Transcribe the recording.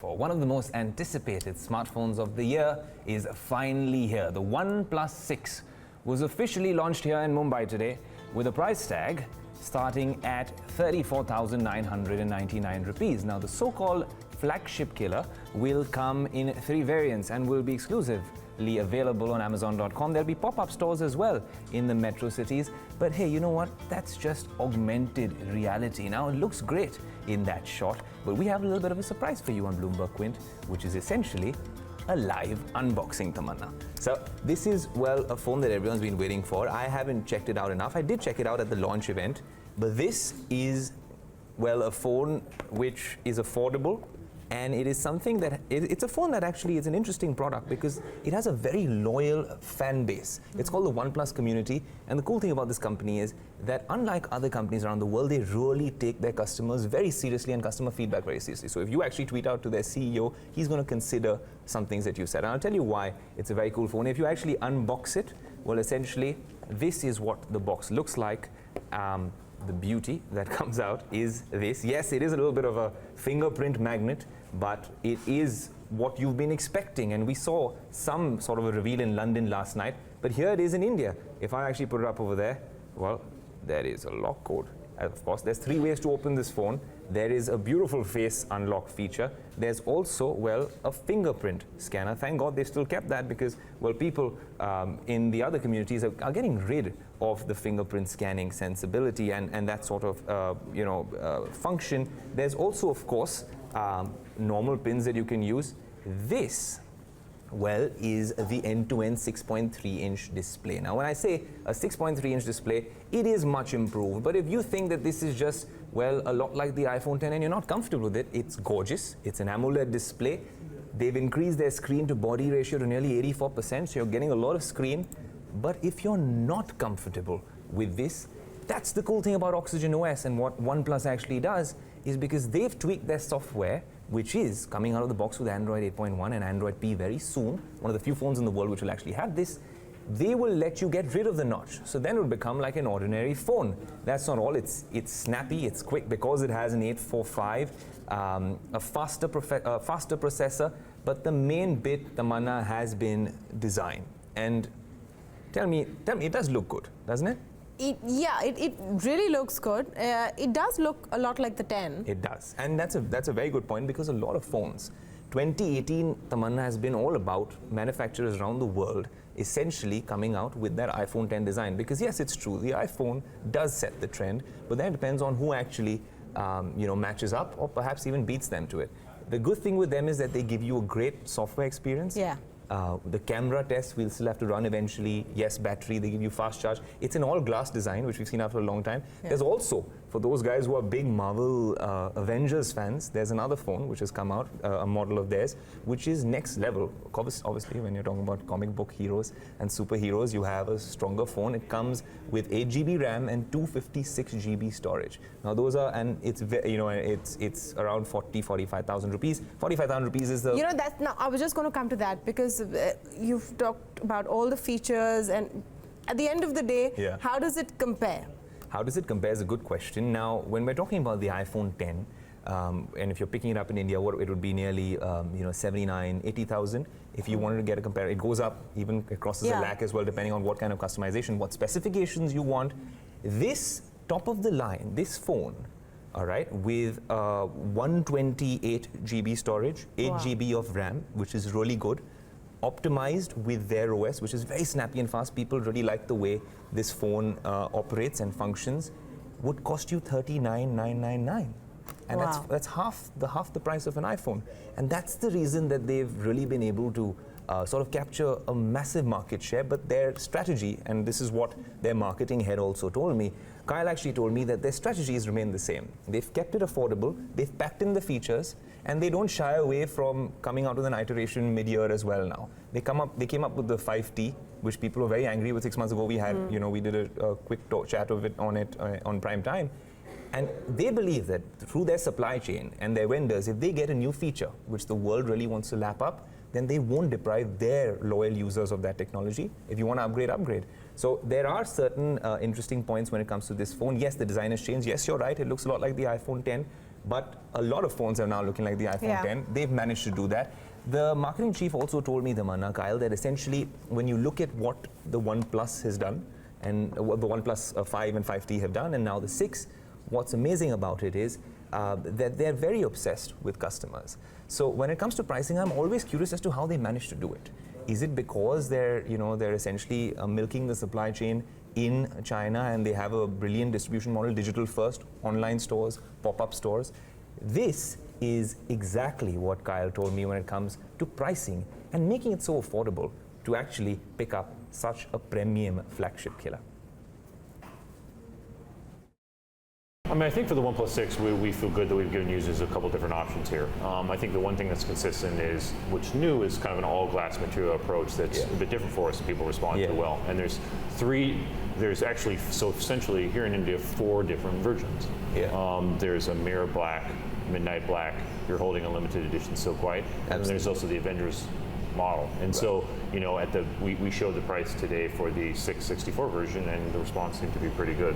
One of the most anticipated smartphones of the year is finally here. The OnePlus 6 was officially launched here in Mumbai today with a price tag starting at 34,999 rupees. Now, the so-called flagship killer will come in 3 variants and will be exclusively available on Amazon.com. There'll be pop-up stores as well in the metro cities. But hey, you know what? That's just augmented reality. Now, it looks great in that shot, but we have a little bit of a surprise for you on Bloomberg Quint, which is essentially a live unboxing, Tamanna. So this is, well, a phone that everyone's been waiting for. I haven't checked it out enough. I did check it out at the launch event, but this is, well, a phone which is affordable, and it is something that, it's a phone that actually is an interesting product because it has a very loyal fan base. It's called the OnePlus community, and the cool thing about this company is that unlike other companies around the world, they really take their customers very seriously and customer feedback very seriously. So if you actually tweet out to their CEO, he's going to consider some things that you said. And I'll tell you why it's a very cool phone. If you actually unbox it, well, essentially, this is what the box looks like. The beauty that comes out is this. Yes, it is a little bit of a fingerprint magnet, but it is what you've been expecting. And we saw some sort of a reveal in London last night, but here it is in India. If I actually put it up over there, well, there is a lock code. Of course, there's 3 ways to open this phone. There is a beautiful face unlock feature. There's also, well, a fingerprint scanner. Thank God they still kept that because, well, people in the other communities are getting rid of the fingerprint scanning sensibility and that sort of, function. There's also, of course, normal pins that you can use. This, well, is the end-to-end 6.3-inch display. Now, when I say a 6.3-inch display, it is much improved. But if you think that this is just, well, a lot like the iPhone 10 and you're not comfortable with it, it's gorgeous. It's an AMOLED display. They've increased their screen-to-body ratio to nearly 84%, so you're getting a lot of screen. But if you're not comfortable with this, that's the cool thing about Oxygen OS, and what OnePlus actually does is because they've tweaked their software, which is coming out of the box with Android 8.1 and Android P very soon, one of the few phones in the world which will actually have this. They will let you get rid of the notch. So then it will become like an ordinary phone. That's not all. It's snappy, it's quick because it has an 845, a faster processor. But the main bit, Tamanna, has been design. And tell me, it does look good, doesn't it? It really looks good. It does look a lot like the 10. It does. And that's a very good point because a lot of phones, 2018, Tamanna, has been all about manufacturers around the world essentially coming out with their iPhone 10 design. Because yes, it's true, the iPhone does set the trend, but then it depends on who actually matches up or perhaps even beats them to it. The good thing with them is that they give you a great software experience. Yeah. The camera test we'll still have to run eventually. Yes, battery, they give you fast charge. It's an all-glass design, which we've seen after a long time. Yeah. There's also, for those guys who are big Marvel Avengers fans, there's another phone which has come out, a model of theirs, which is next level. Obviously, when you're talking about comic book heroes and superheroes, you have a stronger phone. It comes with 8 GB RAM and 256 GB storage. Now those are, and it's it's around 45,000 rupees. 45,000 rupees is the... Now I was just going to come to that because you've talked about all the features, and at the end of the day, yeah, how does it compare? How does it compare is a good question. Now, when we're talking about the iPhone 10, and if you're picking it up in India, it would be nearly 79, 80,000. If you wanted to get a compare, it goes up, even crosses a lakh as well, depending on what kind of customization, what specifications you want. This top of the line, this phone, all right, with 128 GB storage, 8 GB of RAM, which is really good, optimized with their OS, which is very snappy and fast. People really like the way this phone operates and functions, would cost you 39,999. And that's half the price of an iPhone. And that's the reason that they've really been able to sort of capture a massive market share. But their strategy, and this is what their marketing head also told me, Kyle actually told me that their strategies remain the same. They've kept it affordable, they've packed in the features, and they don't shy away from coming out with an iteration mid-year as well now. They came up with the 5T, which people were very angry with 6 months ago. We had, we did a quick chat of it on prime time. And they believe that through their supply chain and their vendors, if they get a new feature, which the world really wants to lap up, then they won't deprive their loyal users of that technology. If you want to upgrade, upgrade. So there are certain interesting points when it comes to this phone. Yes, the design has changed. Yes, you're right. It looks a lot like the iPhone 10. but a lot of phones are now looking like the iPhone 10. They've managed to do that. The marketing chief also told me, Tamanna, Kyle, that essentially when you look at what the OnePlus has done and what the OnePlus 5 and 5T have done, and now the 6, what's amazing about it is that they're very obsessed with customers. So when it comes to pricing, I'm always curious as to how they manage to do it. Is it because they're essentially milking the supply chain in China and they have a brilliant distribution model, digital first, online stores, pop-up stores? This is exactly what Kyle told me when it comes to pricing and making it so affordable to actually pick up such a premium flagship killer. I mean, I think for the OnePlus 6, we feel good that we've given users a couple different options here. I think the one thing that's consistent is, what's new is kind of an all-glass material approach that's a bit different for us and people respond to well. And there's actually, so essentially here in India, 4 different versions. There's a mirror black, midnight black, you're holding a limited edition silk white, and then there's also the Avengers model. And so, we showed the price today for the 664 version, and the response seemed to be pretty good.